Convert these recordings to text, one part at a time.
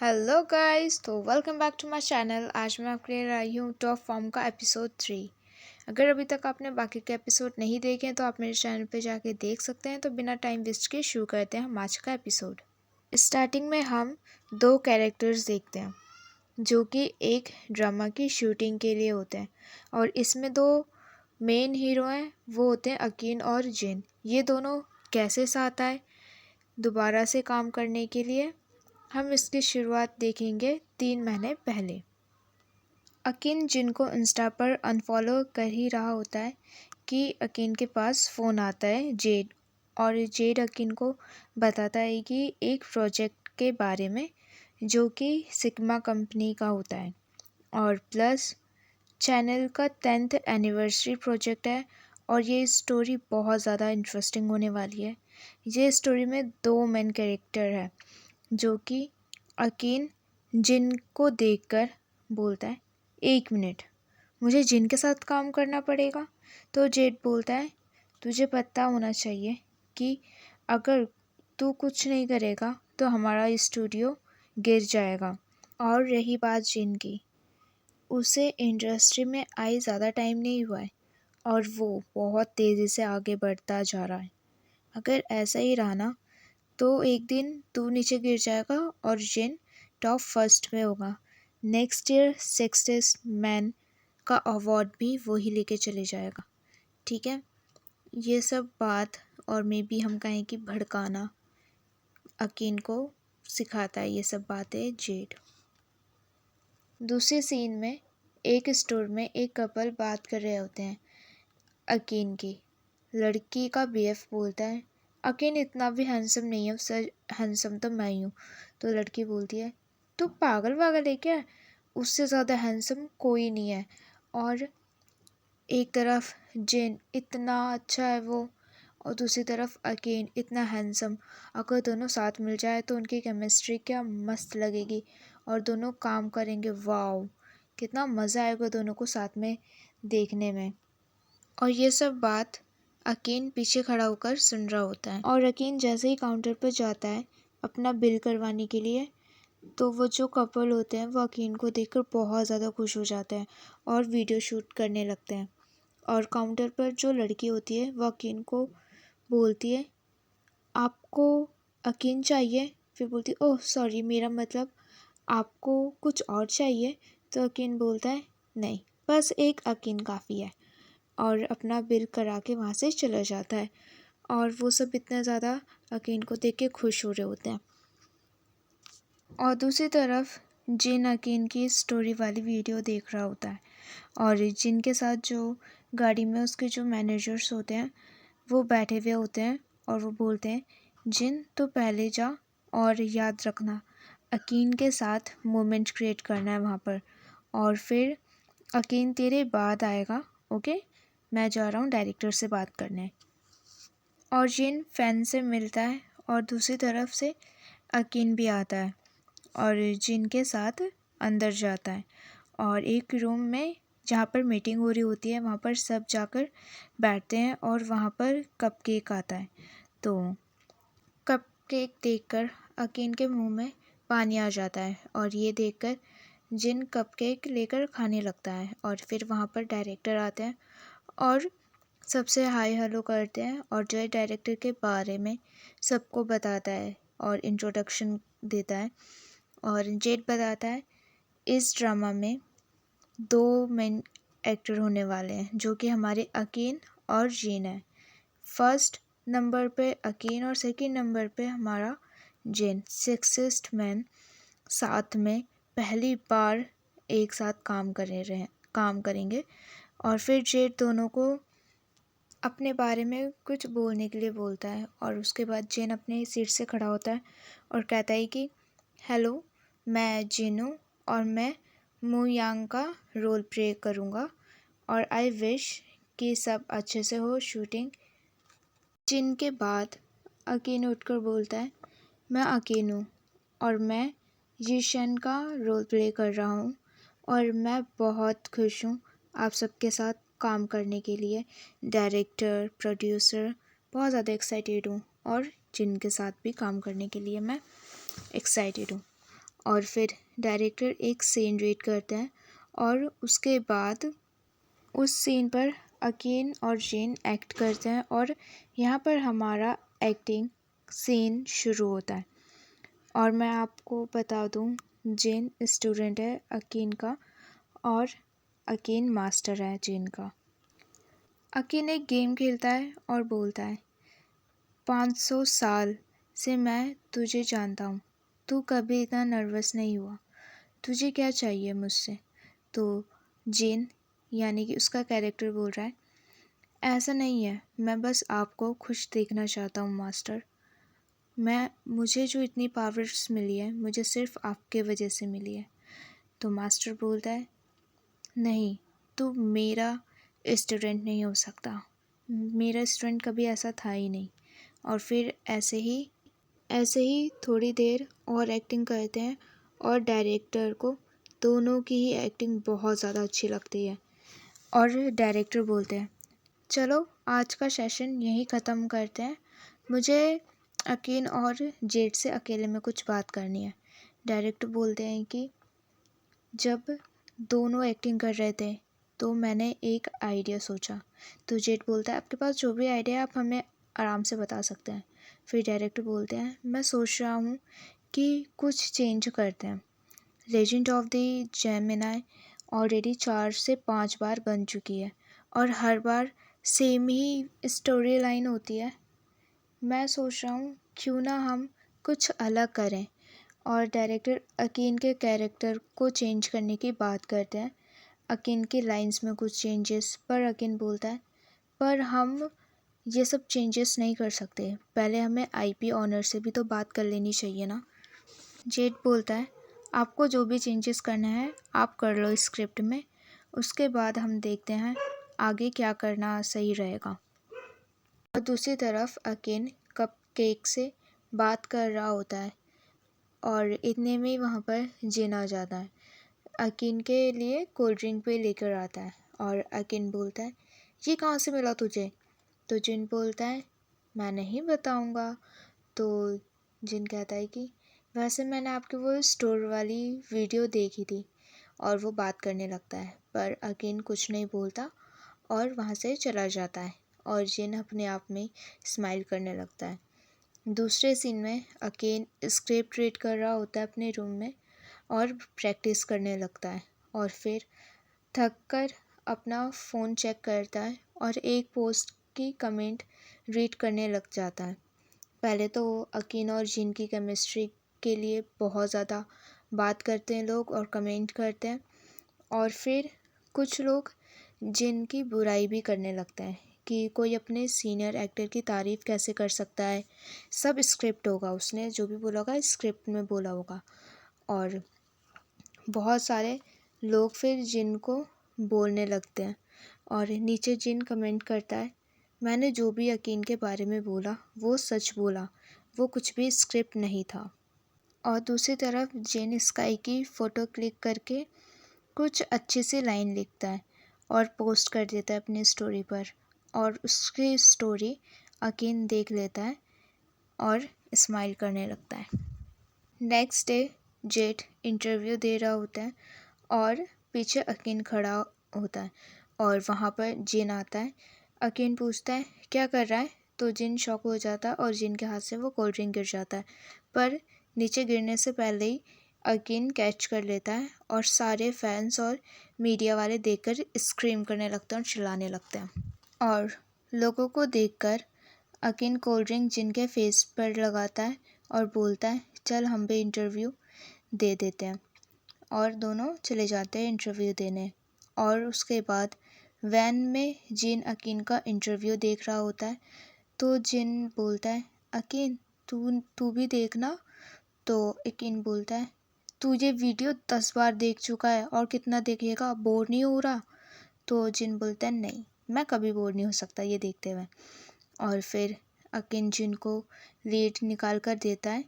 Hello guys, तो welcome back to my channel. आज मैं आपके लिए आई हूँ टॉप फॉर्म का एपिसोड 3। अगर अभी तक आपने बाकी के एपिसोड नहीं देखे हैं तो आप मेरे चैनल पे जाके देख सकते हैं। तो बिना टाइम वेस्ट के शुरू करते हैं हम आज का एपिसोड। स्टार्टिंग में हम दो कैरेक्टर्स देखते हैं जो कि एक ड्रामा की शूटिंग के लिए होते हैं, और इसमें दो मेन हीरो हैं, वो होते हैं अकीन और जिन। ये दोनों कैसे साथ आए दोबारा से काम करने के लिए, हम इसकी शुरुआत देखेंगे 3 महीने पहले। अकीन जिनको इंस्टा पर अनफॉलो कर ही रहा होता है कि अकीन के पास फ़ोन आता है जेड, और जेड अकीन को बताता है कि एक प्रोजेक्ट के बारे में जो कि सिग्मा कंपनी का होता है, और प्लस चैनल का 10th एनिवर्सरी प्रोजेक्ट है। और ये स्टोरी बहुत ज़्यादा इंटरेस्टिंग होने वाली है। ये स्टोरी में दो मेन कैरेक्टर है जो कि अकीन जिन को देखकर बोलता है, 1 मिनट, मुझे जिन के साथ काम करना पड़ेगा। तो जेड बोलता है, तुझे पता होना चाहिए कि अगर तू कुछ नहीं करेगा तो हमारा स्टूडियो गिर जाएगा। और रही बात जिन की, उसे इंडस्ट्री में आए ज़्यादा टाइम नहीं हुआ है और वो बहुत तेज़ी से आगे बढ़ता जा रहा है। अगर ऐसा ही रहा ना तो एक दिन तू नीचे गिर जाएगा और जिन टॉप फर्स्ट में होगा। नेक्स्ट ईयर सेक्सेस मैन का अवार्ड भी वही लेके चले जाएगा। ठीक है, ये सब बात और मे बी हम कहें कि भड़काना अकीन को सिखाता है ये सब बातें जेड। दूसरे सीन में एक स्टोर में एक कपल बात कर रहे होते हैं। अकीन की लड़की का बीएफ बोलता है, अकीन इतना भी हैंडसम नहीं है, सर हैंडसम तो मैं ही हूँ। तो लड़की बोलती है, तू पागल वागल है क्या, उससे ज़्यादा हैंडसम कोई नहीं है। और एक तरफ जिन इतना अच्छा है वो, और दूसरी तरफ अकीन इतना हैंडसम। अगर दोनों साथ मिल जाए तो उनकी केमिस्ट्री क्या मस्त लगेगी, और दोनों काम करेंगे, वाओ कितना मज़ा आएगा दोनों को साथ में देखने में। और ये सब बात अकीन पीछे खड़ा होकर सुन रहा होता है। और अकीन जैसे ही काउंटर पर जाता है अपना बिल करवाने के लिए, तो वो जो कपल होते हैं वो अकीन को देखकर बहुत ज़्यादा खुश हो जाते हैं और वीडियो शूट करने लगते हैं। और काउंटर पर जो लड़की होती है वो अकीन को बोलती है, आपको अकीन चाहिए? फिर बोलती है, ओह सॉरी, मेरा मतलब आपको कुछ और चाहिए? तो अकीन बोलता है, नहीं, बस एक अकीन काफ़ी है, और अपना बिल करा के वहाँ से चला जाता है। और वो सब इतना ज़्यादा अकीन को देख के खुश हो रहे होते हैं। और दूसरी तरफ जिन अकीन की स्टोरी वाली वीडियो देख रहा होता है, और जिन के साथ जो गाड़ी में उसके जो मैनेजर्स होते हैं वो बैठे हुए होते हैं, और वो बोलते हैं, जिन तो पहले जा, और याद रखना अकीन के साथ मोमेंट क्रिएट करना है वहाँ पर, और फिर अकीन तेरे बाद आएगा। ओके, मैं जा रहा हूँ डायरेक्टर से बात करने। और जिन फैन से मिलता है और दूसरी तरफ से अकीन भी आता है और जिन के साथ अंदर जाता है, और एक रूम में जहाँ पर मीटिंग हो रही होती है वहाँ पर सब जाकर बैठते हैं, और वहाँ पर कपकेक आता है। तो कपकेक देखकर अकीन के मुंह में पानी आ जाता है, और ये देखकर जिन कपकेक लेकर खाने लगता है। और फिर वहाँ पर डायरेक्टर आते हैं और सबसे हाय हेलो करते हैं, और जो है डायरेक्टर के बारे में सबको बताता है और इंट्रोडक्शन देता है। और जेड बताता है, इस ड्रामा में 2 मेन एक्टर होने वाले हैं जो कि हमारे अकीन और जिन है। फर्स्ट नंबर पे अकीन और सेकंड नंबर पे हमारा जिन, सेक्सिस्ट मैन, साथ में पहली बार एक साथ काम करेंगे। और फिर जेड दोनों को अपने बारे में कुछ बोलने के लिए बोलता है, और उसके बाद जिन अपने सीट से खड़ा होता है और कहता है कि हेलो, मैं जिन हूँ और मैं मू यांग का रोल प्ले करूँगा, और आई विश कि सब अच्छे से हो शूटिंग। जिन के बाद अकीन उठकर बोलता है, मैं अकीन हूँ और मैं यीशन का रोल प्ले कर रहा हूँ, और मैं बहुत खुश हूँ आप सबके साथ काम करने के लिए। डायरेक्टर, प्रोड्यूसर, बहुत ज़्यादा एक्साइटेड हूँ, और जिन के साथ भी काम करने के लिए मैं एक्साइटेड हूँ। और फिर डायरेक्टर एक सीन रीड करता है और उसके बाद उस सीन पर अकीन और जिन एक्ट करते हैं और यहाँ पर हमारा एक्टिंग सीन शुरू होता है। और मैं आपको बता दूँ, जिन स्टूडेंट है अकीन का और अकीन मास्टर है जिन का। अकीन एक गेम खेलता है और बोलता है, 500 साल से मैं तुझे जानता हूँ, तू कभी इतना नर्वस नहीं हुआ, तुझे क्या चाहिए मुझसे? तो जिन यानी कि उसका कैरेक्टर बोल रहा है, ऐसा नहीं है, मैं बस आपको खुश देखना चाहता हूँ मास्टर। मुझे जो इतनी पावर्स मिली है मुझे सिर्फ आपके वजह से मिली है। तो मास्टर बोलता है, नहीं, तू मेरा स्टूडेंट नहीं हो सकता, मेरा स्टूडेंट कभी ऐसा था ही नहीं। और फिर ऐसे ही थोड़ी देर और एक्टिंग करते हैं और डायरेक्टर को दोनों की ही एक्टिंग बहुत ज़्यादा अच्छी लगती है। और डायरेक्टर बोलते हैं, चलो आज का सेशन यहीं ख़त्म करते हैं, मुझे अकीन और जेड से अकेले में कुछ बात करनी है। डायरेक्टर बोलते हैं कि जब दोनों एक्टिंग कर रहे थे तो मैंने एक आइडिया सोचा। तो जेड बोलता है, आपके पास जो भी आइडिया है आप हमें आराम से बता सकते हैं। फिर डायरेक्टर बोलते हैं, मैं सोच रहा हूँ कि कुछ चेंज करते हैं। Legend of the Gemini already 4 से 5 बार बन चुकी है और हर बार सेम ही स्टोरी लाइन होती है। मैं सोच रहा हूँ क्यों ना हम कुछ अलग करें। और डायरेक्टर अकीन के कैरेक्टर को चेंज करने की बात करते हैं, अकीन की लाइंस में कुछ चेंजेस, पर अकीन बोलता है, पर हम ये सब चेंजेस नहीं कर सकते, पहले हमें आईपी ऑनर से भी तो बात कर लेनी चाहिए ना। जेड बोलता है, आपको जो भी चेंजेस करना है आप कर लो स्क्रिप्ट में, उसके बाद हम देखते हैं आगे क्या करना सही रहेगा। और दूसरी तरफ अकीन कपकेक से बात कर रहा होता है और इतने में वहाँ पर जिन आ जाता है, अकीन के लिए कोल्ड ड्रिंक पे लेकर आता है। और अकीन बोलता है, ये कहाँ से मिला तुझे? तो जिन बोलता है, मैं नहीं बताऊँगा। तो जिन कहता है कि वैसे मैंने आपकी वो स्टोर वाली वीडियो देखी थी, और वो बात करने लगता है, पर अकीन कुछ नहीं बोलता और वहाँ से चला जाता है और जिन अपने आप में स्माइल करने लगता है। दूसरे सीन में अकीन स्क्रिप्ट रीड कर रहा होता है अपने रूम में और प्रैक्टिस करने लगता है और फिर थक कर अपना फ़ोन चेक करता है और एक पोस्ट की कमेंट रीड करने लग जाता है। पहले तो अकीन और जिन की केमिस्ट्री के लिए बहुत ज़्यादा बात करते हैं लोग और कमेंट करते हैं, और फिर कुछ लोग जिन की बुराई भी करने लगते हैं कि कोई अपने सीनियर एक्टर की तारीफ़ कैसे कर सकता है, सब स्क्रिप्ट होगा, उसने जो भी बोला होगा स्क्रिप्ट में बोला होगा। और बहुत सारे लोग फिर जिन को बोलने लगते हैं और नीचे जिन कमेंट करता है, मैंने जो भी यकीन के बारे में बोला वो सच बोला, वो कुछ भी स्क्रिप्ट नहीं था। और दूसरी तरफ जिन स्काई की फ़ोटो क्लिक करके कुछ अच्छी सी लाइन लिखता है और पोस्ट कर देता है अपनी स्टोरी पर, और उसकी स्टोरी अकीन देख लेता है और स्माइल करने लगता है। नेक्स्ट डे जेट इंटरव्यू दे रहा होता है और पीछे अकीन खड़ा होता है और वहाँ पर जिन आता है। अकीन पूछता है, क्या कर रहा है? तो जिन शॉक हो जाता है और जिन के हाथ से वो कोल्ड ड्रिंक गिर जाता है, पर नीचे गिरने से पहले ही अकीन कैच कर लेता है और सारे फैंस और मीडिया वाले देखकर स्क्रीम करने लगते हैं और चिल्लाने लगते हैं। और लोगों को देखकर अकीन कोल्ड ड्रिंक जिन के फेस पर लगाता है और बोलता है, चल हम भी इंटरव्यू दे देते हैं। और दोनों चले जाते हैं इंटरव्यू देने। और उसके बाद वैन में जिन अकीन का इंटरव्यू देख रहा होता है, तो जिन बोलता है, अकीन तू भी देखना। तो अकीन बोलता है, तू ये वीडियो 10 बार देख चुका है और कितना देखेगा, बोर नहीं हो रहा? तो जिन बोलता है, नहीं, मैं कभी बोर नहीं हो सकता ये देखते हुए। और फिर अकीन जिन को लीड निकाल कर देता है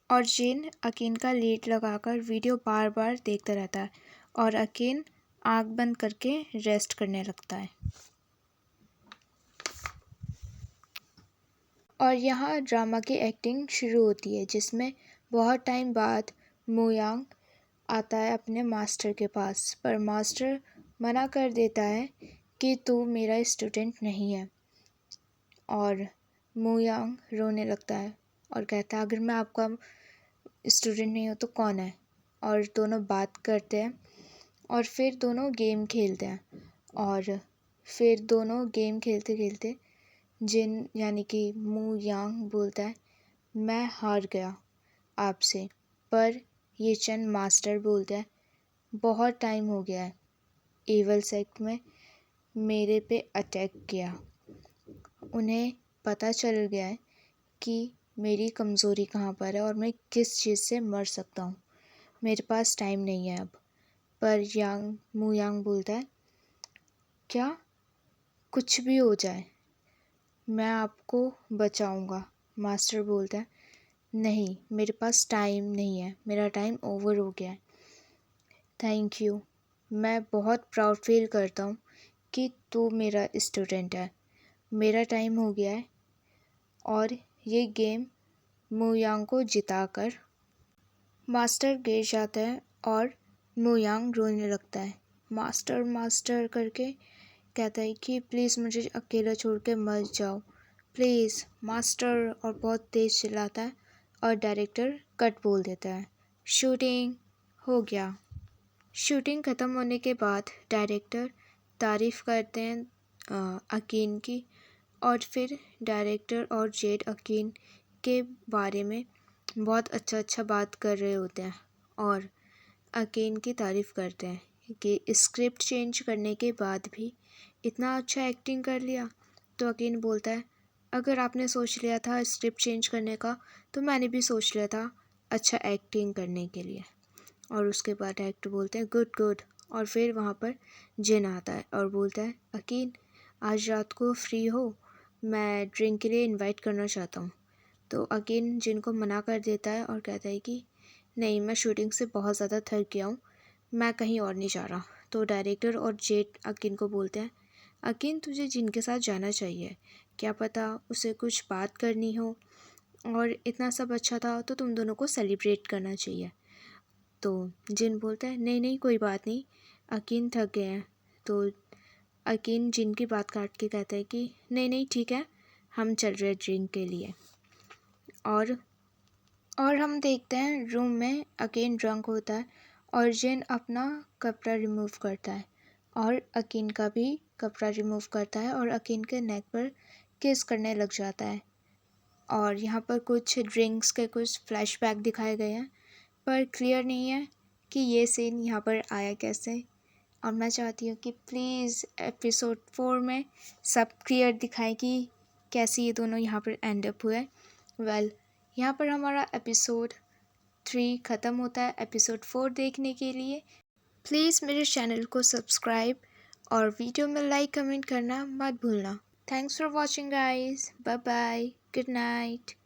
और जिन अकीन का लीड लगाकर वीडियो बार बार देखता रहता है और अकीन आँख बंद करके रेस्ट करने लगता है। और यहाँ ड्रामा की एक्टिंग शुरू होती है जिसमें बहुत टाइम बाद मोयांग आता है अपने मास्टर के पास, पर मास्टर मना कर देता है कि तू मेरा स्टूडेंट नहीं है। और मोयांग रोने लगता है और कहता है अगर मैं आपका स्टूडेंट नहीं हूँ तो कौन है। और दोनों बात करते हैं और फिर दोनों गेम खेलते हैं। और फिर दोनों गेम खेलते खेलते जिन यानी कि मोयांग बोलता है मैं हार गया आपसे, पर ये चंद मास्टर बोलते हैं बहुत टाइम हो गया है एवल सेक्ट में मेरे पे अटैक किया। उन्हें पता चल गया है कि मेरी कमज़ोरी कहाँ पर है और मैं किस चीज़ से मर सकता हूँ। मेरे पास टाइम नहीं है अब। पर मोयांग बोलता है क्या कुछ भी हो जाए मैं आपको बचाऊंगा। मास्टर बोलता है नहीं, मेरे पास टाइम नहीं है, मेरा टाइम ओवर हो गया है। थैंक यू, मैं बहुत प्राउड फील करता हूँ कि तू मेरा स्टूडेंट है। मेरा टाइम हो गया है। और ये गेम मोयांग को जिताकर मास्टर गिर जाता है और मोयांग रोने लगता है। मास्टर मास्टर करके कहता है कि प्लीज़ मुझे अकेला छोड़ के मत जाओ, प्लीज़ मास्टर, और बहुत तेज़ चिल्लाता है। और डायरेक्टर कट बोल देता है। शूटिंग हो गया। शूटिंग ख़त्म होने के बाद डायरेक्टर तारीफ़ करते हैं अकीन की। और फिर डायरेक्टर और जेड अकीन के बारे में बहुत अच्छा बात कर रहे होते हैं और अकीन की तारीफ़ करते हैं कि स्क्रिप्ट चेंज करने के बाद भी इतना अच्छा एक्टिंग कर लिया। तो अकीन बोलता है अगर आपने सोच लिया था स्क्रिप्ट चेंज करने का तो मैंने भी सोच लिया था अच्छा एक्टिंग करने के लिए। और उसके बाद डायरेक्टर बोलते हैं गुड गुड। और फिर वहाँ पर जिन आता है और बोलता है अकीन आज रात को फ्री हो, मैं ड्रिंक के लिए इनवाइट करना चाहता हूँ। तो अकीन जिन को मना कर देता है और कहता है कि नहीं, मैं शूटिंग से बहुत ज़्यादा थक गया हूँ, मैं कहीं और नहीं जा रहा। तो डायरेक्टर और जेट अकीन को बोलते हैं अकीन तुझे जिनके साथ जाना चाहिए, क्या पता उसे कुछ बात करनी हो, और इतना सब अच्छा था तो तुम दोनों को सेलिब्रेट करना चाहिए। तो जिन बोलता है नहीं नहीं कोई बात नहीं, अकीन थक गए हैं। तो अकीन जिन की बात काट के कहता है कि नहीं नहीं ठीक है, हम चल रहे ड्रिंक के लिए। और हम देखते हैं रूम में अकीन ड्रंक होता है और जिन अपना कपड़ा रिमूव करता है और अकीन का भी कपड़ा रिमूव करता है और अकीन के नेक पर किस करने लग जाता है। और यहाँ पर कुछ ड्रिंक्स के कुछ फ्लैशबैक दिखाए गए हैं, पर क्लियर नहीं है कि ये सीन यहाँ पर आया कैसे। और मैं चाहती हूँ कि प्लीज़ एपिसोड 4 में सब क्लियर दिखाएं कि कैसे ये दोनों यहाँ पर एंड अप हुए। यहाँ पर हमारा एपिसोड 3 ख़त्म होता है। एपिसोड 4 देखने के लिए प्लीज़ मेरे चैनल को सब्सक्राइब और वीडियो में लाइक कमेंट करना मत भूलना। Thanks for watching guys, bye bye, good night.